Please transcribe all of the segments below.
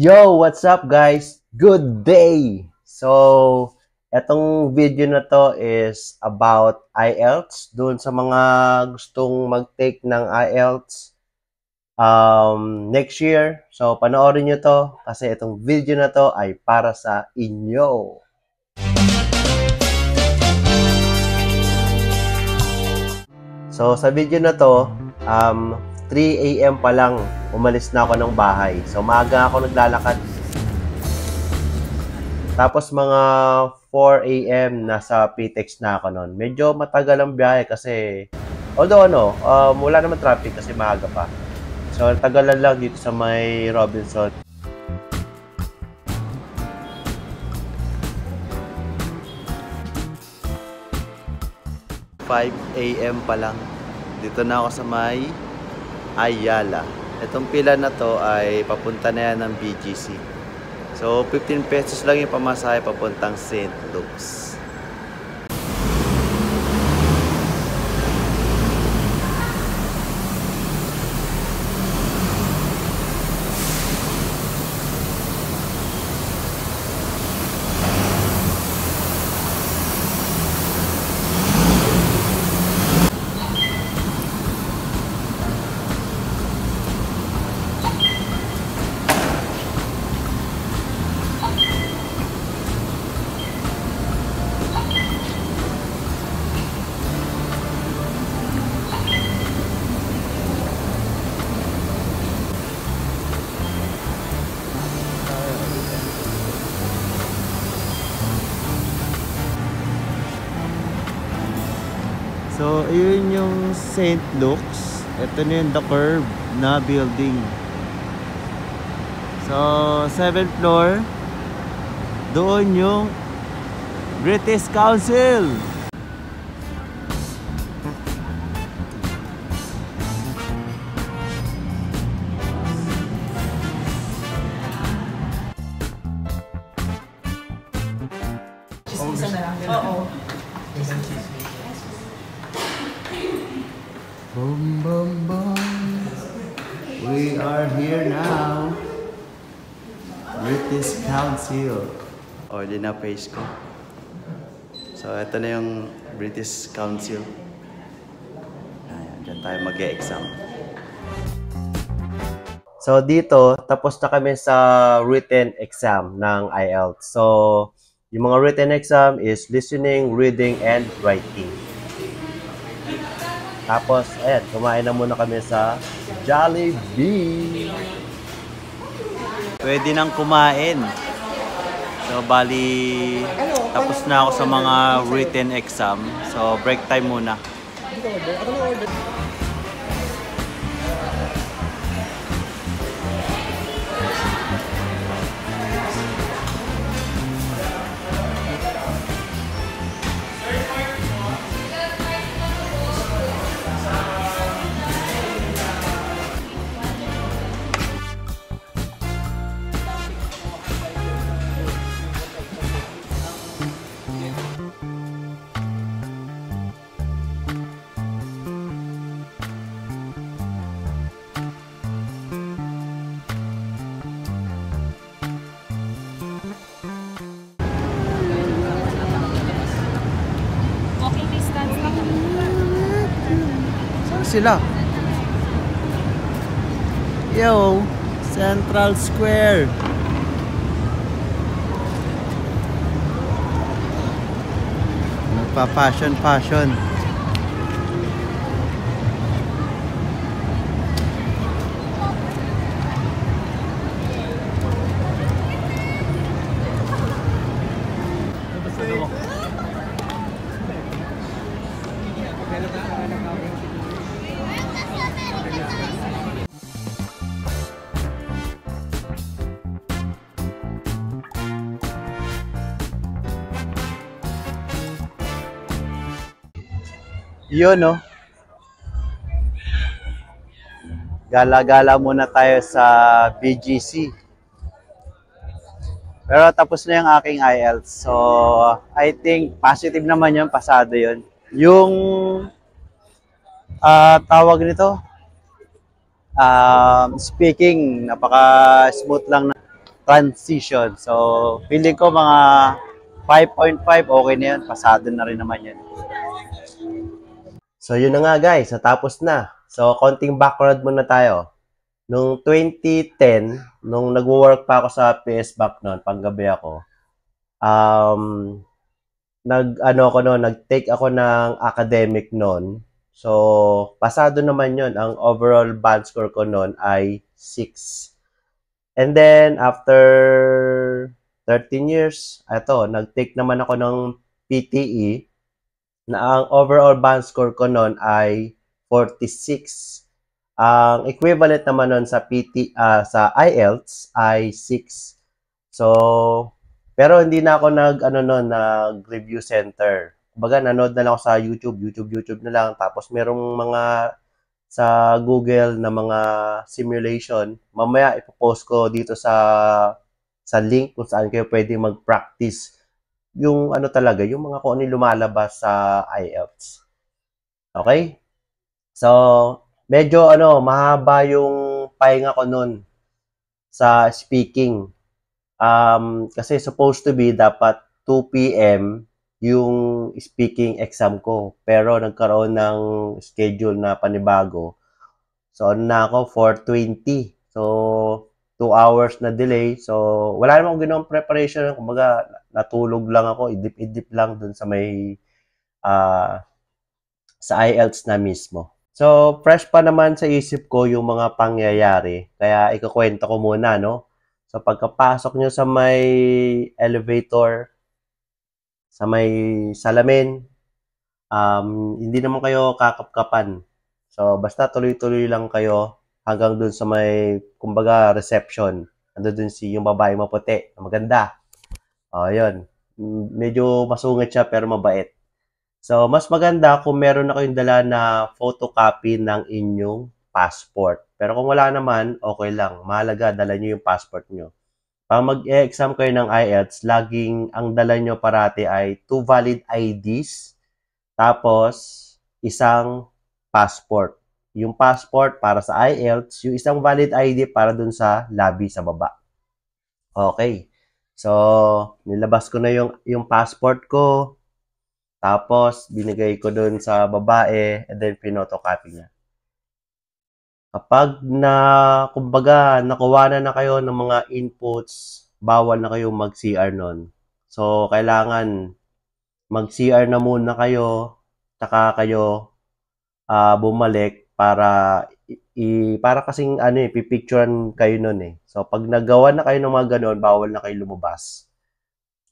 Yo, what's up guys? Good day! So, etong video na to is about IELTS. Doon sa mga gustong mag-take ng IELTS next year. So, panoorin nyo to kasi itong video na to ay para sa inyo. So, sa video na to, 3 AM pa lang umalis na ako ng bahay. So, maaga ako naglalakad. Tapos mga 4 AM nasa PTEX na ako noon. Medyo matagal ang biyahe kasi although wala naman traffic kasi maaga pa. So, tagalan lang dito sa may Robinson. 5 AM pa lang. Dito na ako sa may Ayala. Itong pila na to ay papunta na yan ng BGC. So, 15 pesos lang yung pamasahe papuntang St. Luke's. So, ayun yung St. Luke's. Ito na yung The Curve na building. So, 7th floor. Doon yung British Council. Oo. Boom, boom, boom. We are here now. British Council. O, di na page ko. So, ito na yung British Council. Ayan, dyan tayo mag-e-exam. So, dito, tapos na kami sa written exam ng IELTS. So, yung mga written exam is listening, reading, and writing. Tapos, ayan, kumain na muna kami sa Jollibee. Pwede nang kumain. So, bali, tapos na ako sa mga written exam. So, break time muna. Sila. Yo, Central Square. Nagpa-fashion. Yun, no? Gala-gala muna tayo sa BGC. Pero tapos na yung aking IELTS. So, I think positive naman yun. Pasado yun. Yung tawag nito, speaking, napaka-smooth lang na. transition. So, feeling ko mga 5.5, okay na yun. Pasado na rin naman yun. So, yun na nga guys, natapos na. So, konting background muna tayo. Noong 2010, nung nag-work pa ako sa PS Bank noon, panggabi ako, um, nag-take ako ng academic noon. So, pasado naman yon. Ang overall band score ko noon ay 6. And then, after 13 years, nag-take naman ako ng PTE na ang overall band score ko noon ay 46. Ang equivalent naman nun sa sa IELTS ay 6. So, pero hindi na ako nag-review center. Kumbaga, nanood na lang ako sa YouTube na lang. Tapos merong mga sa Google na mga simulation. Mamaya ipopost ko dito sa link kung saan kayo pwede mag-practice yung talaga, yung mga kung ano yung lumalabas sa IELTS. Okay? So, medyo mahaba yung pahinga ko nun sa speaking. Kasi supposed to be dapat 2 p.m. yung speaking exam ko. Pero nagkaroon ng schedule na panibago. So, na ako 4:20. So, 2 hours na delay. So, wala namang ginawang preparation. Kumbaga, natulog lang ako. Idip-idip lang dun sa may sa IELTS na mismo. So, fresh pa naman sa isip ko yung mga pangyayari. Kaya ikukwento ko muna, no? So, pagkapasok nyo sa may elevator, sa may salamin, hindi naman kayo kakapkapan. So, basta tuloy-tuloy lang kayo hanggang dun sa may, kumbaga, reception. Ando dun yung babae maputi, maganda. Yun. Medyo masungit siya pero mabait. So, mas maganda kung meron na kayong dala na photocopy ng inyong passport. Pero kung wala naman, okay lang. Mahalaga, dala nyo yung passport nyo. Pag mag-exam kayo ng IELTS, laging ang dala nyo parati ay 2 valid IDs, tapos isang passport. Yung passport para sa IELTS, yung isang valid ID para dun sa lobby sa baba. Okay. So, nilabas ko na yung passport ko. Tapos, binigay ko dun sa babae and then pinotocopy niya. Kapag kumbaga, nakuha na kayo ng mga inputs, bawal na kayong mag-CR nun. So, kailangan mag-CR na muna kayo, tsaka kayo bumalik para para kasing pipicturean kayo nun eh. So, pag nagawa na kayo ng mga ganun, bawal na kayo lumabas.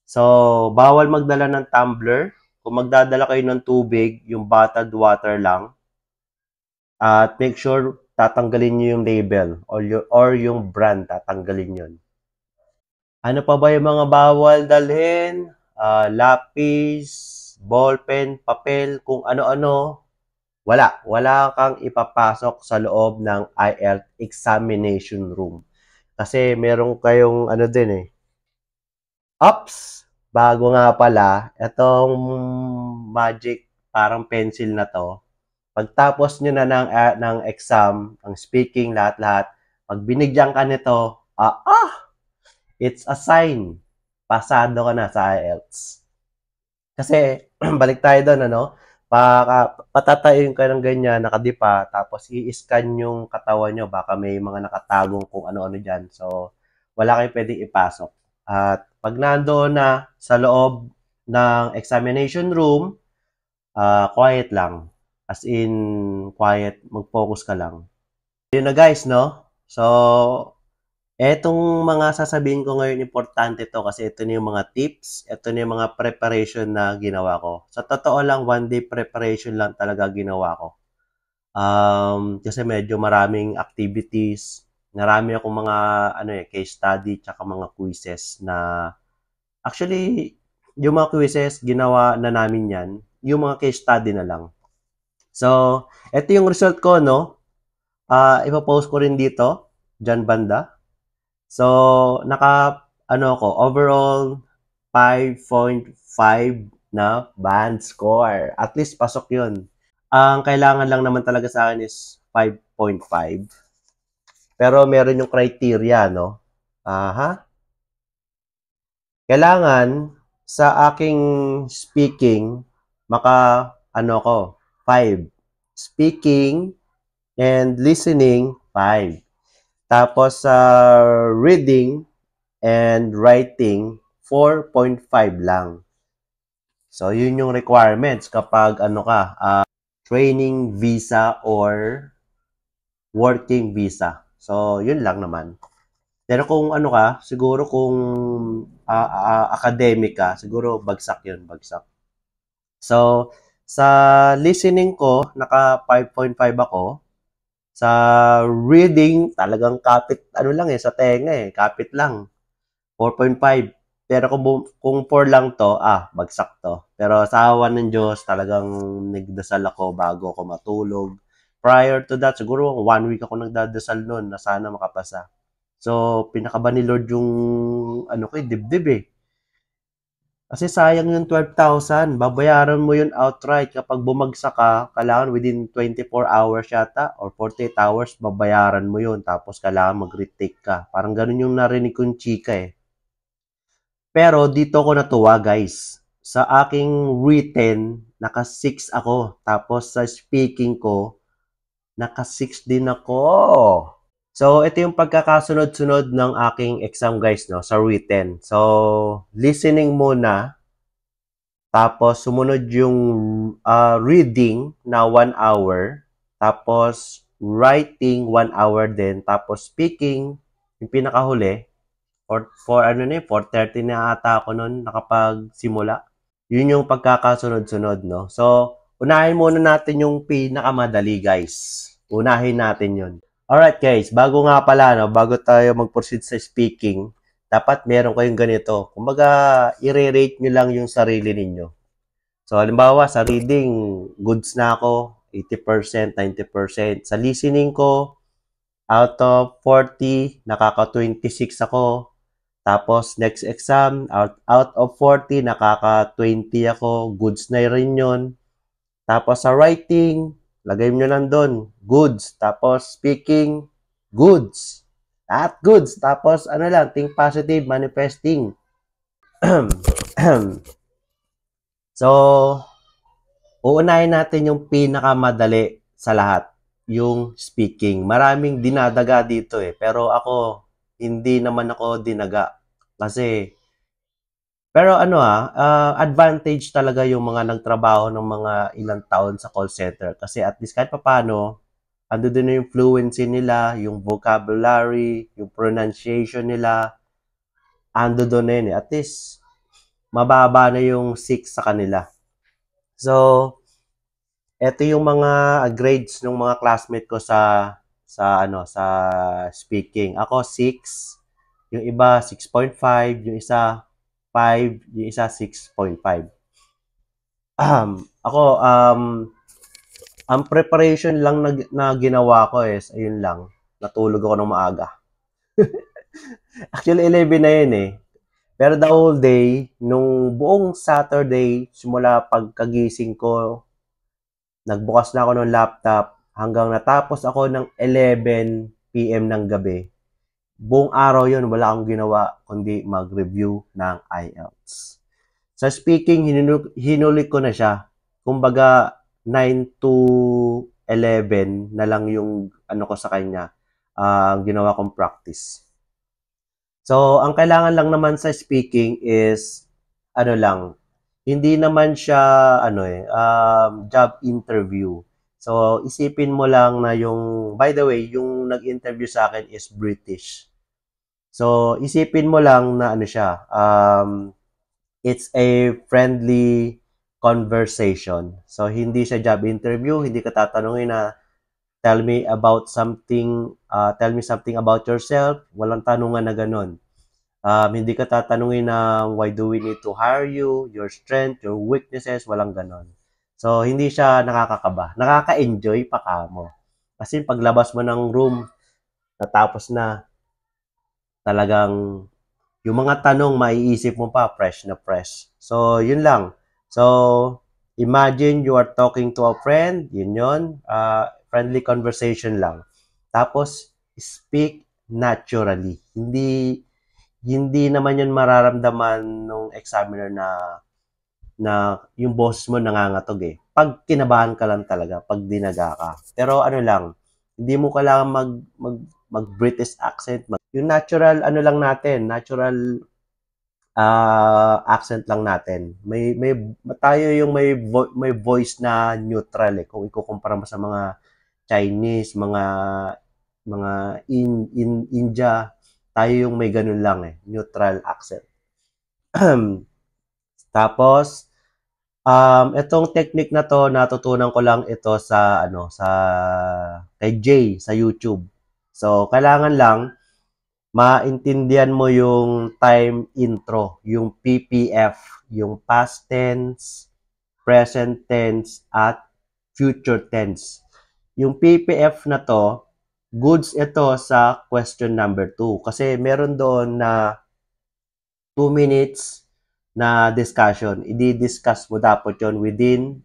So, bawal magdala ng tumbler. Kung magdadala kayo ng tubig, yung bottled water lang. At make sure tatanggalin nyo yung label or yung brand, tatanggalin yun. Ano pa ba yung mga bawal dalhin? Lapis, ballpen, papel, kung ano-ano. Wala kang ipapasok sa loob ng IELTS examination room. Kasi meron kayong Ops! Bago nga pala, itong magic parang pencil na to, pagtapos nyo na ng exam, ng speaking, lahat-lahat, pag binigyan ka nito, it's a sign. Pasado ka na sa IELTS. Kasi, balik tayo doon, patatayin ka ng ganyan, nakadipa, tapos i-scan yung katawan nyo, baka may mga nakatagong kung ano-ano dyan. So, wala kayo pwedeng ipasok. At pag nandoon na sa loob ng examination room, quiet lang. As in, quiet, mag-focus ka lang. Yun na guys, no? So, etong mga sasabihin ko ngayon, importante to kasi ito na yung mga tips, ito na yung mga preparation na ginawa ko. Sa totoo lang, one day preparation lang talaga ginawa ko. Kasi medyo maraming activities, marami akong mga case study, tsaka mga quizzes na actually, yung mga quizzes, ginawa na namin yan. Yung mga case study na lang. So, ito yung result ko, no? Ipopost ko rin dito, dyan banda. So, overall 5.5 na band score. At least pasok yun. Ang kailangan lang naman talaga sa akin is 5.5. Pero meron yung criteria, no? Kailangan sa aking speaking, ko, 5. Speaking and listening, 5. Tapos sa reading and writing, 4.5 lang. So, yun yung requirements kapag training visa or working visa. So, yun lang naman. Pero kung siguro kung academic ka, siguro bagsak yun, bagsak. So, sa listening ko, naka 5.5 ako. Sa reading, talagang kapit, sa tenga kapit lang. 4.5. Pero kung 4 lang to, bagsak to. Pero sa awan ng Diyos, talagang nagdasal ako bago ako matulog. Prior to that, siguro 1 week ako nagdadasal noon na sana makapasa. So, pinakaba ni Lord yung dibdib eh. Kasi sayang yung 12,000. Babayaran mo yun outright. Kapag bumagsak ka, kailangan within 24 hours yata or 48 hours, babayaran mo yun. Tapos kailangan mag-retake ka. Parang ganun yung narinig kong chika eh. Pero dito ko natuwa guys. Sa aking written, naka 6 ako. Tapos sa speaking ko, naka 6 din ako. So, ito yung pagkakasunod-sunod ng aking exam guys, no, sa written. So, listening muna, tapos sumunod yung reading na 1 hour, tapos writing 1 hour din, tapos speaking, yung pinakahuli, for 4:30 na ata ako noon nakapagsimula. Yun yung pagkakasunod-sunod, no? So, unahin muna natin yung pinakamadali, guys. Unahin natin yun. Alright guys, bago nga pala, no, bago tayo mag-proceed sa speaking, dapat meron kayong ganito. Kumbaga, i-rate nyo lang yung sarili ninyo. So, halimbawa, sa reading, goods na ako, 80%, 90%. Sa listening ko, out of 40, nakaka-26 ako. Tapos, next exam, out of 40, nakaka-20 ako. Goods na rin yun. Tapos, sa writing, lagay mo lang doon, goods. Tapos, speaking, goods. At goods. Tapos, think positive, manifesting. So, uunahin natin yung pinakamadali sa lahat, yung speaking. Maraming dinadaga dito eh. Pero ako, hindi naman ako dinaga. Kasi, pero advantage talaga yung mga nagtrabaho ng mga ilang taon sa call center. Kasi at least kahit papano, ando din yung fluency nila, yung vocabulary, yung pronunciation nila, ando doon na yun eh. At least, mababa na yung 6 sa kanila. So, eto yung mga grades ng mga classmate ko sa speaking. Ako 6, yung iba 6.5, yung isa 5, yung isa 6.5. Ako ang preparation lang na ginawa ko is ayun lang. Natulog ako ng maaga. Actually 11 na yun eh. Pero the whole day, nung buong Saturday, simula pagkagising ko, nagbukas na ako ng laptop hanggang natapos ako ng 11 p.m. ng gabi. Buong araw yun, wala akong ginawa kundi mag-review ng IELTS. Sa speaking, hinuli ko na siya. Kumbaga, 9 to 11 na lang yung ko sa kanya, ginawa kong practice. So, ang kailangan lang naman sa speaking is, hindi naman siya, job interview. So, isipin mo lang na by the way, yung nag-interview sa akin is British. So, isipin mo lang na it's a friendly conversation. So, hindi siya job interview, hindi ka tatanungin na, tell me something about yourself. Walang tanungan na ganun. Hindi ka tatanungin na why do we need to hire you, your strength, your weaknesses, walang ganon. So, hindi siya nakakakaba. Nakaka-enjoy pa ka mo. Kasi paglabas mo ng room, natapos na, talagang yung mga tanong maiisip mo pa, fresh na fresh. So, yun lang. So, imagine you are talking to a friend, yun. Friendly conversation lang. Tapos, speak naturally. hindi naman yun mararamdaman nung examiner na yung boses mo nangangatog eh. Pag kinabahan ka lang talaga, pag dinaga ka. Pero ano lang, hindi mo kailangan mag British accent. Yung natural ano lang natin, natural accent lang natin. May tayo yung may voice na neutral eh. Kung ikukumpara mo sa mga Chinese, mga in India, tayo yung may ganun lang eh, neutral accent. Tapos itong technique na 'to natutunan ko lang ito sa ano, sa kay Jay sa YouTube. So, kailangan lang maintindihan mo yung time intro, yung PPF, yung past tense, present tense, at future tense. Yung PPF na 'to, goods ito sa question number 2 kasi meron doon na 2 minutes na discussion. Idi-discuss mo dapat yon within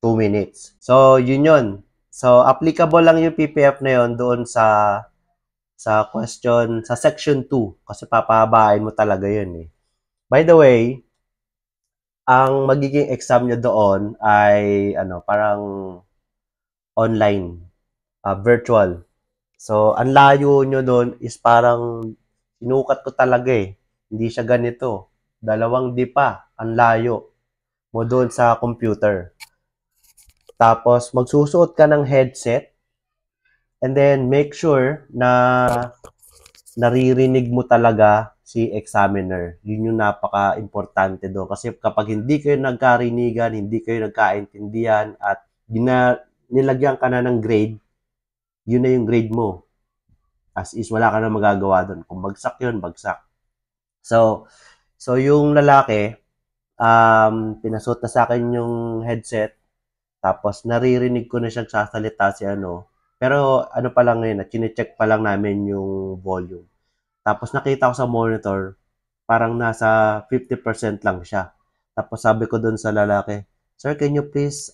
2 minutes. So, yun yun. So, applicable lang yung PPF na yun doon sa question, sa section 2 kasi papahabain mo talaga yun eh. By the way, ang magiging exam nyo doon ay ano, parang online, virtual. So, ang layo nyo doon is parang sinukat ko talaga eh. Hindi siya ganito. 2 D pa. Ang layo mo doon sa computer. Tapos, magsusuot ka ng headset and then make sure na naririnig mo talaga si examiner. Yun yung napaka-importante doon. Kasi kapag hindi kayo nagkarinigan, hindi kayo nagkaintindihan at nilagyan ka na ng grade, yun na yung grade mo. As is, wala ka na magagawa doon. Kung bagsak yun, bagsak. So, yung lalaki, pinasuot na sa akin yung headset, tapos naririnig ko na siyang sasalita si ano. Pero ano pa lang ngayon, chine-check pa lang namin yung volume. Tapos nakita ko sa monitor, parang nasa 50% lang siya. Tapos sabi ko dun sa lalaki, Sir, can you please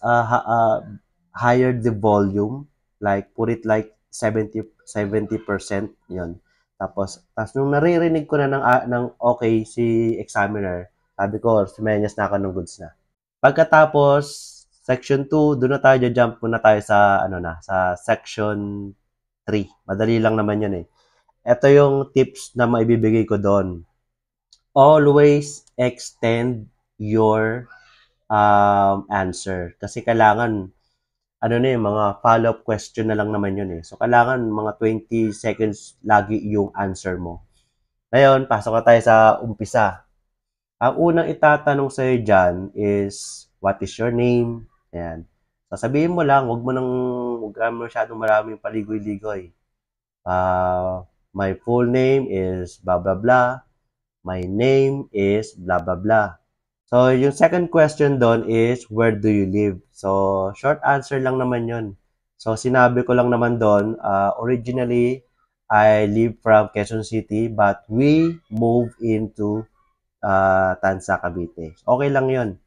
higher the volume? Like, put it like 70% yun. Tapos nung naririnig ko na ng okay si examiner, sabi ko, sumenyas na ako ng goods na. Pagkatapos, section 2, doon na tayo jump muna tayo sa ano na, sa section 3. Madali lang naman 'yun eh. Ito yung tips na maibibigay ko doon. Always extend your answer kasi kailangan ano na yung mga follow-up question na lang naman yun eh. So, kailangan mga 20 seconds lagi yung answer mo. Ngayon, pasok na tayo sa umpisa. Ang unang itatanong sa'yo dyan is, what is your name? Ayan. Sasabihin mo lang, huwag ka masyadong maraming paligoy-ligoy. My full name is blah, blah, blah. My name is blah, blah, blah. So, yung second question doon is, where do you live? So, short answer lang naman yun. So, sinabi ko lang naman doon, originally, I live from Quezon City, but we moved into Tansa, Cavite. Okay lang yun.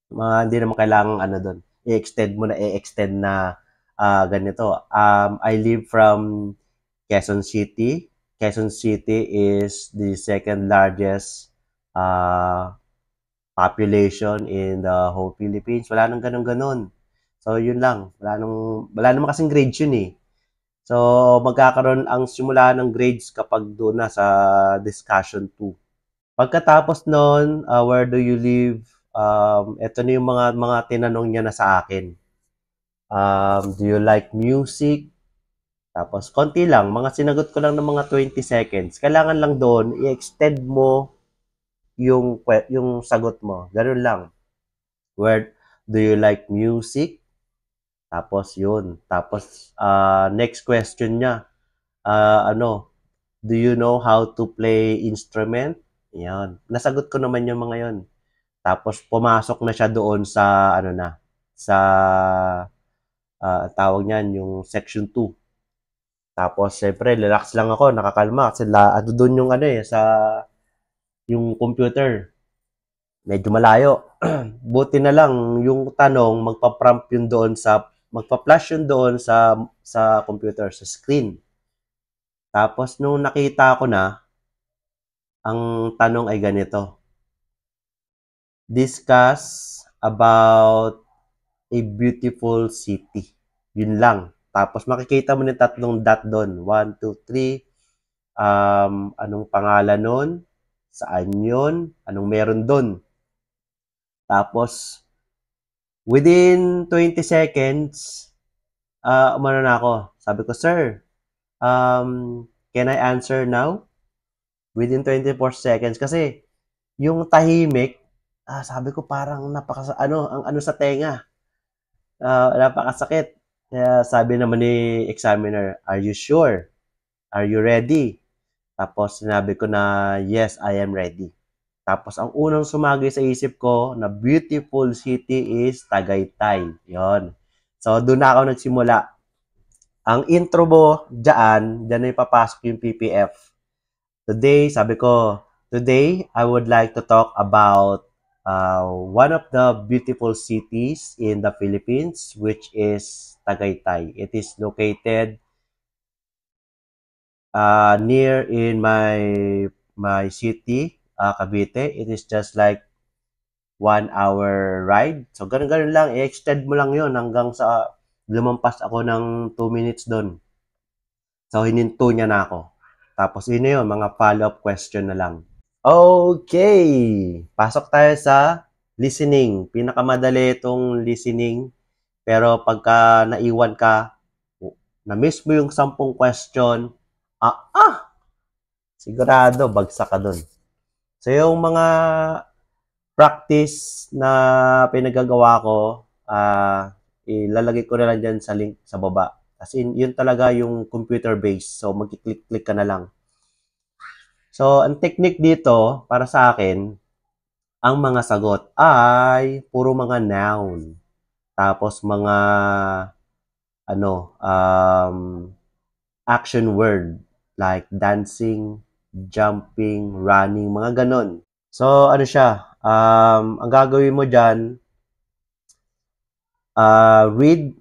Hindi naman kailangan ano doon. I-extend na ganito. I live from Quezon City. Quezon City is the second largest population in the whole Philippines. Wala nang ganun-ganun. So, yun lang. Wala naman kasing grades yun eh. So, magkakaroon ang simula ng grades kapag doon na sa discussion 2. Pagkatapos nun, where do you live? Ito na yung mga tinanong niya na sa akin. Do you like music? Tapos, konti lang. Mga sinagot ko lang ng mga 20 seconds. Kailangan lang doon, i-extend mo yung sagot mo. Ganun lang. Where do you like music? Tapos yun. Tapos, next question niya. Do you know how to play instrument? Yan. Nasagot ko naman yung mga yon. Tapos pumasok na siya doon sa ano na, sa tawag niyan yung section 2. Tapos syempre relax lang ako, nakakalma kasi ano doon yung ano eh sa yung computer. Medyo malayo. Buti na lang yung tanong magpa-prompt yun doon magpa-flash yun doon sa computer, sa screen. Tapos nung nakita ko na, Ang tanong ay ganito. Discuss about a beautiful city. Yun lang. Tapos makikita mo yung tatlong dot doon. 1, 2, 3. Anong pangalan nun? Saan yun? Anong meron doon? Tapos, within 20 seconds, umano na ako. Sabi ko, sir, can I answer now? Within 24 seconds. Kasi, yung tahimik, sabi ko parang ang ano sa tenga. Napakasakit. Kaya sabi naman ni examiner, are you sure? Are you ready? Tapos sinabi ko na, yes, I am ready. Tapos ang unang sumagi sa isip ko na beautiful city is Tagaytay. Yon. So doon na ako nagsimula. Ang intro mo diyan na ipapasok yung PPF. Today, sabi ko, today I would like to talk about one of the beautiful cities in the Philippines, which is Tagaytay. It is located near in my city, Cavite. It is just like 1 hour ride. So, ganun-ganun lang. I-extend mo lang yon hanggang sa lumampas ako ng 2 minutes doon. So, hininto niya na ako. Tapos, yun na yun, mga follow-up question na lang. Okay! Pasok tayo sa listening. Pinakamadali itong listening. Pero pagka naiwan ka, na-miss mo yung 10 question, sigurado, bagsak ka dun. So, yung mga practice na pinagagawa ko, ilalagay ko na lang dyan sa link sa baba. As in, yun talaga yung computer-based. So, mag-click-click ka na lang. So, ang technique dito, para sa akin, ang mga sagot ay puro mga noun. Tapos, mga action word like dancing, jumping, running, mga ganon. So, ano siya? Ang gagawin mo dyan, read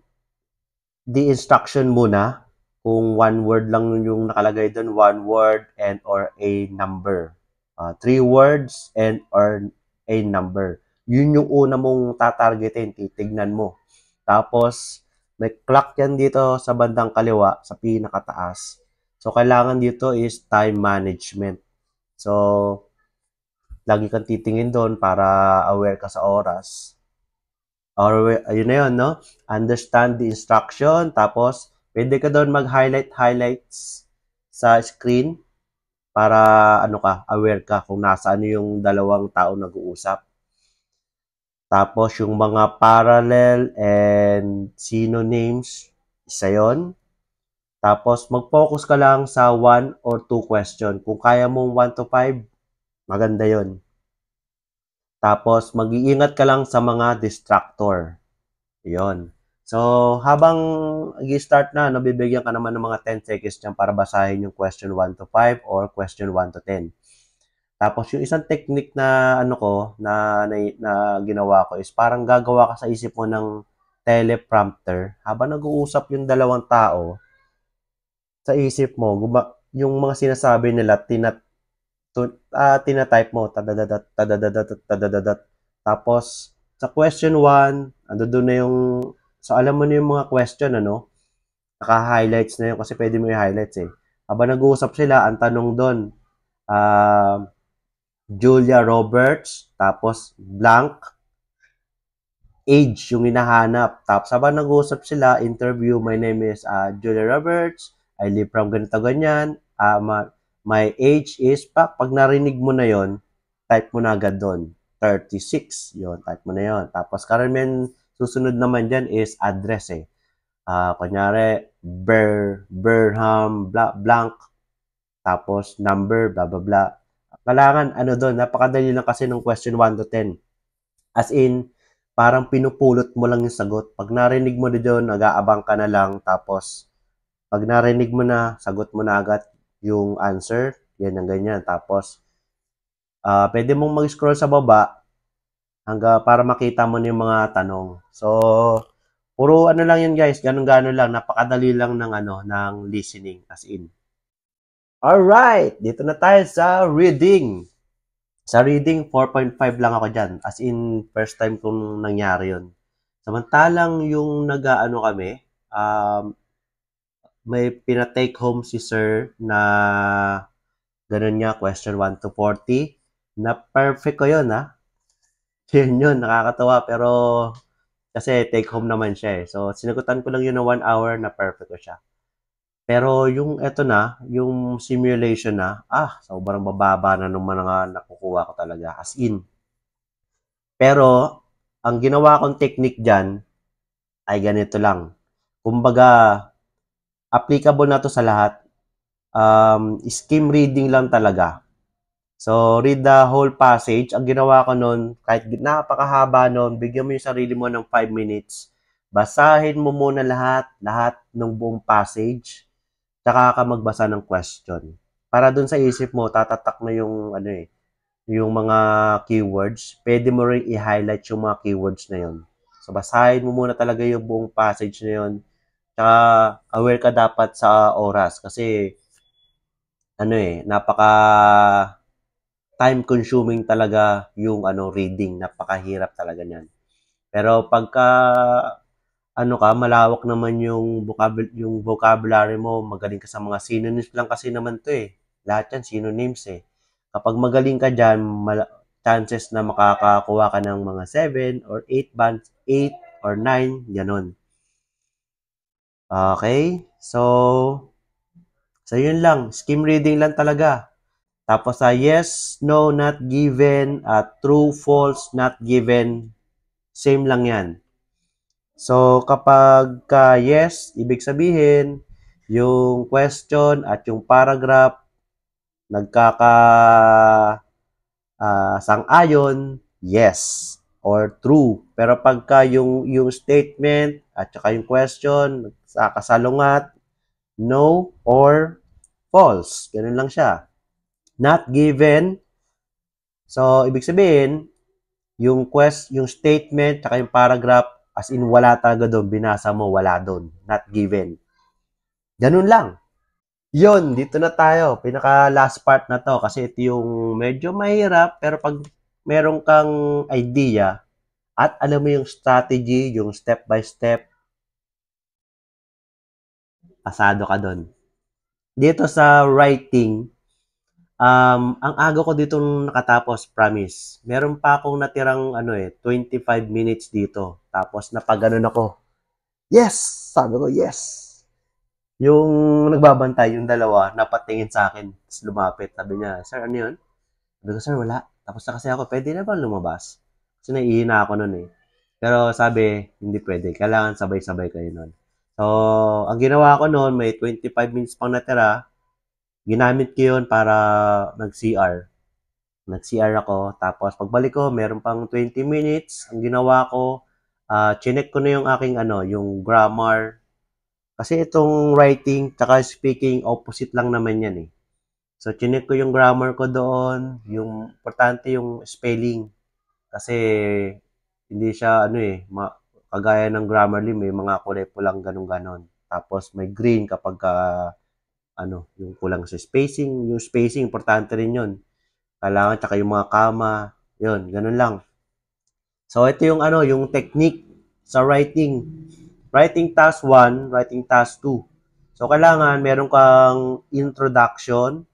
the instruction muna. Kung one word lang yung nakalagay doon, one word and or a number. 3 words and or a number. Yun yung una mong tatargetin, titignan mo. Tapos, may clock yan dito sa bandang kaliwa, sa pinakataas. So, kailangan dito is time management. So, lagi kang titingin doon para aware ka sa oras. Or, ayun na yun, no? Understand the instruction. Tapos, pwede ka doon highlights sa screen para aware ka kung nasaan yung dalawang tao nag-uusap. Tapos, yung mga parallel and synonyms, isa yun. Tapos, mag-focus ka lang sa 1 or 2 question. Kung kaya mong 1 to 5, maganda yon. Tapos, mag-iingat ka lang sa mga distractor. Yon. So, habang i-start na, bibigyan ka naman ng mga 10 seconds dyan para basahin yung question 1 to 5 or question 1 to 10. Tapos, yung isang technique na na ginawa ko is parang gagawa ka sa isip mo ng teleprompter. Habang nag-uusap yung dalawang tao, sa isip mo, yung mga sinasabi nila, tinatype mo, tadadadat, tadadadat, tadadadat. Tapos, sa question 1, ando doon na yung, so alam mo na yung mga question, naka-highlights na yun kasi pwede mo i-highlights eh. Habang nag-uusap sila, ang tanong doon, Julia Roberts, tapos blank, age yung hinahanap. Tapos habang nag-uusap sila, interview, my name is Julia Roberts, I live from ganito ganyan, my age is, pag narinig mo na yon, type mo na agad doon, 36, yon, type mo na yon. Tapos karamihan susunod naman dyan is address eh. Kunyari, Berham, blank, tapos number, blah, blah, blah. Kailangan, doon, napakadali lang kasi ng question 1 to 10. As in, parang pinupulot mo lang yung sagot. Pag narinig mo na doon, nag-aabang ka na lang. Tapos, pag narinig mo na, sagot mo na agad yung answer. Yan ang ganyan. Tapos, pwede mong mag-scroll sa baba hanggang para makita mo na yung mga tanong. So, puro lang yun guys. Ganun-ganun lang. Napakadali lang ng listening as in. Alright, dito na tayo sa reading. Sa reading, 4.5 lang ako dyan. As in, first time kong nangyari yun. Samantalang yung nag-ano kami, may pina-take home si sir na ganun niya, question 1 to 40. Na perfect ko yun, ha? Yun, nakakatawa. Pero, kasi take home naman siya eh. So, sinagutan ko lang yun na 1 hour na perfect ko siya. Pero yung eto na, yung simulation na, sobrang bababa na nung mga nakukuha ko talaga. As in. Pero, ang ginawa kong technique dyan ay ganito lang. Kumbaga, applicable na to sa lahat. Skim reading lang talaga. So, read the whole passage. Ang ginawa ko nun, kahit napakahaba nun, bigyan mo yung sarili mo ng 5 minutes. Basahin mo muna lahat ng buong passage. Tsaka ka magbasa ng question. Para dun sa isip mo, tatatak na yung yung mga keywords. Pwede mo rin i-highlight yung mga keywords na yun. So, basahin mo muna talaga yung buong passage na yun. Tsaka, aware ka dapat sa oras. Kasi, napaka time consuming talaga yung reading. Napakahirap talaga niyan. Pero pagka malawak naman yung vocabulary mo, magaling ka sa mga synonyms lang kasi naman 'to eh. Lahat 'yan synonyms eh. Kapag magaling ka diyan, chances na makakakuha ka ng mga 7 or 8 bands, 8 or 9, gano'n. Okay? So yun lang, skim reading lang talaga. Tapos sa yes, no, not given, true, false, not given, same lang 'yan. So, kapag yes, ibig sabihin, yung question at yung paragraph nagkaka sang-ayon, yes or true. Pero pagka yung statement at saka yung question sa kasalungat, no or false. Ganun lang siya. Not given. So, ibig sabihin, yung statement at yung paragraph as in wala talaga doon, binasa mo, wala doon. Not given. Ganun lang. Yun, dito na tayo. Pinaka last part na to kasi ito yung medyo mahirap pero pag meron kang idea at alam mo yung strategy, yung step by step, pasado ka doon. Dito sa writing, ang aga ko dito nakatapos, promise. Meron pa akong natirang 25 minutes dito. Tapos napaganon ako. Yes! Sabi ko, yes! Yung nagbabantay, yung dalawa, napatingin sa akin. Tapos lumapit. Sabi niya, sir, ano yun? Sabi ko, sir, wala. Tapos na kasi ako, pwede na ba lumabas? Kasi naiihina ako nun eh. Pero sabi, hindi pwede. Kailangan sabay-sabay kayo nun. So, ang ginawa ko nun, may 25 minutes pang natira. Ginamit ko yun para nag-CR. Nag-CR ako. Tapos pagbalik ko, meron pang 20 minutes. Ang ginawa ko, chinek ko na yung aking yung grammar. Kasi itong writing tsaka speaking, opposite lang naman yan eh. So, chinek ko yung grammar ko doon. Yung, importante yung spelling. Kasi, hindi siya, kagaya ng Grammarly, may mga kulay pulang ganun-ganon. Tapos, may green kapag yung kulang sa spacing. Yung spacing, importante rin yun. Kailangan, tsaka yung mga kama. Yun, ganun lang. So, ito yung yung technique sa writing. Writing task 1, writing task 2. So, kailangan meron kang introduction,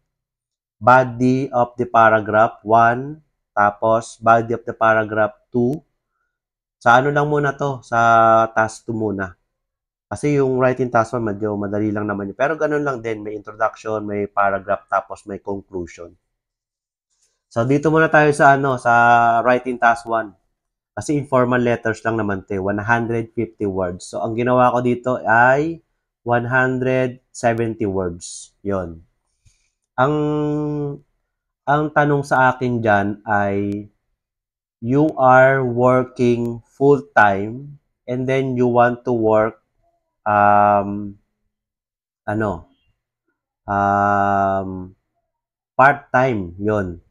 body of the paragraph 1, tapos body of the paragraph 2. Sa lang muna to, sa task 2 muna. Kasi yung writing task 1, medyo madali lang naman yun. Pero ganun lang din, may introduction, may paragraph, tapos may conclusion. So, dito muna tayo sa sa writing task 1. Kasi informal letters lang naman 'te, 150 words. So, ang ginawa ko dito ay 170 words. 'Yon. Ang tanong sa akin diyan ay you are working full time and then you want to work um ano part time 'yon.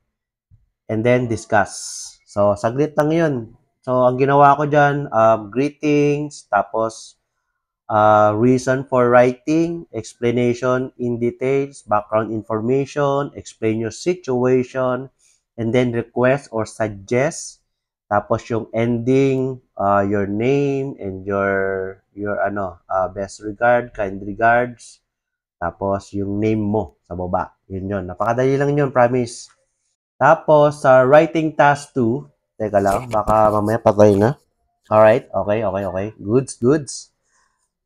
And then discuss. So, saglit lang 'yon. So, ang ginawa ko diyan, greetings, tapos reason for writing, explanation in details, background information, explain your situation, and then request or suggest. Tapos yung ending, your name and your best regard, kind regards. Tapos yung name mo sa baba. Yun. Napakadali lang yun, promise. Tapos sa writing task 2, teka lang, baka mamaya patay na. Alright, okay. Goods.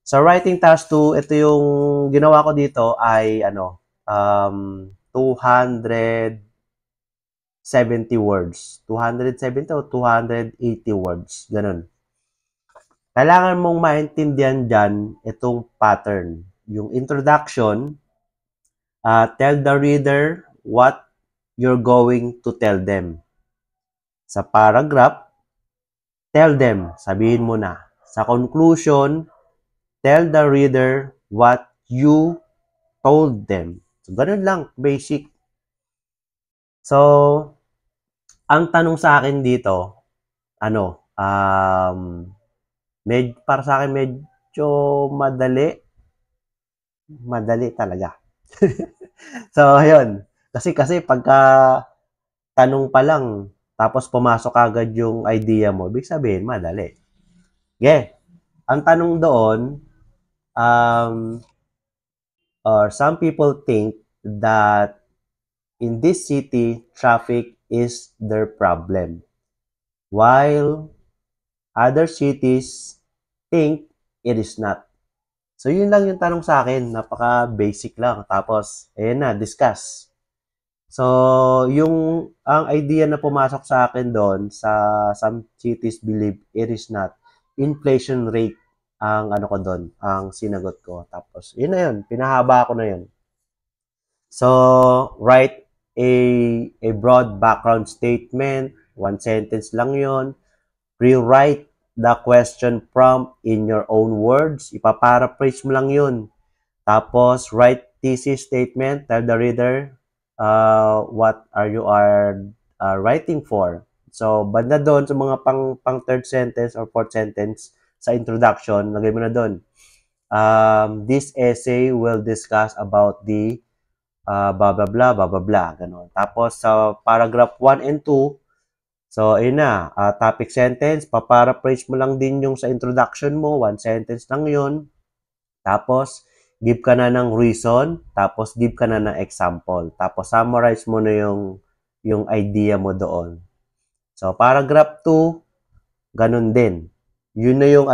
Sa writing task 2, ito yung ginawa ko dito ay 270 words. 270 o 280 words. Ganun. Kailangan mong maintindihan dyan itong pattern. Yung introduction, tell the reader what you're going to tell them. Sa paragraph, tell them, sabihin mo na. Sa conclusion, tell the reader what you told them. So, ganun lang, basic. So, ang tanong sa akin dito, para sa akin medyo madali. Madali talaga. So, ayun. Kasi pagka tanong pa lang, tapos pumasok agad yung idea mo, ibig sabihin, madali. Yeah. Ang tanong doon, or some people think that in this city, traffic is their problem. While other cities think it is not. So, yun lang yung tanong sa akin. Napaka-basic lang. Tapos, ayan na, discuss. So, ang idea na pumasok sa akin doon sa some cities believe it is not, inflation rate ang ko doon, ang sinagot ko. Tapos, yun na yun. Pinahaba ko na yun. So, write a broad background statement. One sentence lang yun. Rewrite the question prompt in your own words. Ipaparaphrase mo lang yun. Tapos, write thesis statement. Tell the reader what you are writing for. So, banda doon sa mga pang third sentence or fourth sentence sa introduction, lagay mo na doon. This essay will discuss about the blah, blah, blah, blah, blah, blah. Ganun. Tapos, sa paragraph 1 and 2, so, ayun na, topic sentence, paparaphrase mo lang din yung sa introduction mo, one sentence lang yun. Tapos, give ka na ng reason, tapos give ka na ng example. Tapos, summarize mo na yung idea mo doon. So, paragraph 2, ganun din. Yun na yung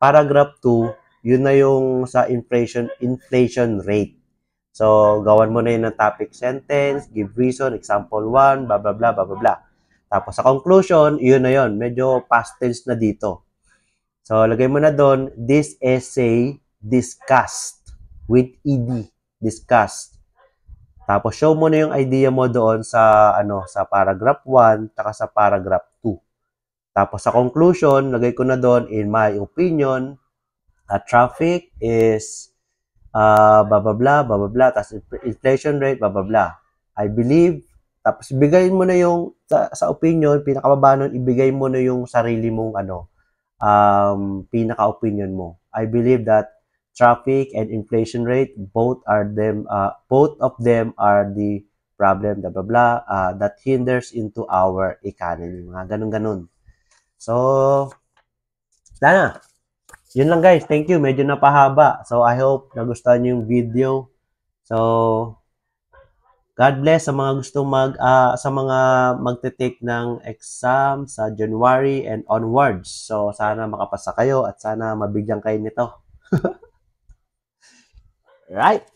paragraph 2, yun na yung sa inflation rate. So, gawan mo na yun ng topic sentence, give reason, example 1, blah, blah, blah, blah, blah, blah. Tapos sa conclusion, yun na yun. Medyo past tense na dito. So, lagay mo na doon, this essay discussed with ed. Discussed. Tapos, show mo na yung idea mo doon sa paragraph 1 taka sa paragraph 2. Tapos, sa conclusion, lagay ko na doon, in my opinion, traffic is blah, blah, blah, blah, blah, blah, tapos inflation rate, blah, blah, blah. I believe, tapos ibigay mo na yung, sa opinion, pinakababa nun, ibigay mo na yung sarili mong, pinaka-opinion mo. I believe that traffic and inflation rate, both of them are the problem, blah, blah, blah, that hinders into our economy. Mga ganun-ganun. So, sana. Yun lang guys. Thank you. Medyo napahaba. So, I hope nagustuhan nyo yung video. So, God bless sa mga gustong sa mga magte-take ng exam sa January and onwards. So, sana makapasa kayo at sana mabigyan kayo nito. Right?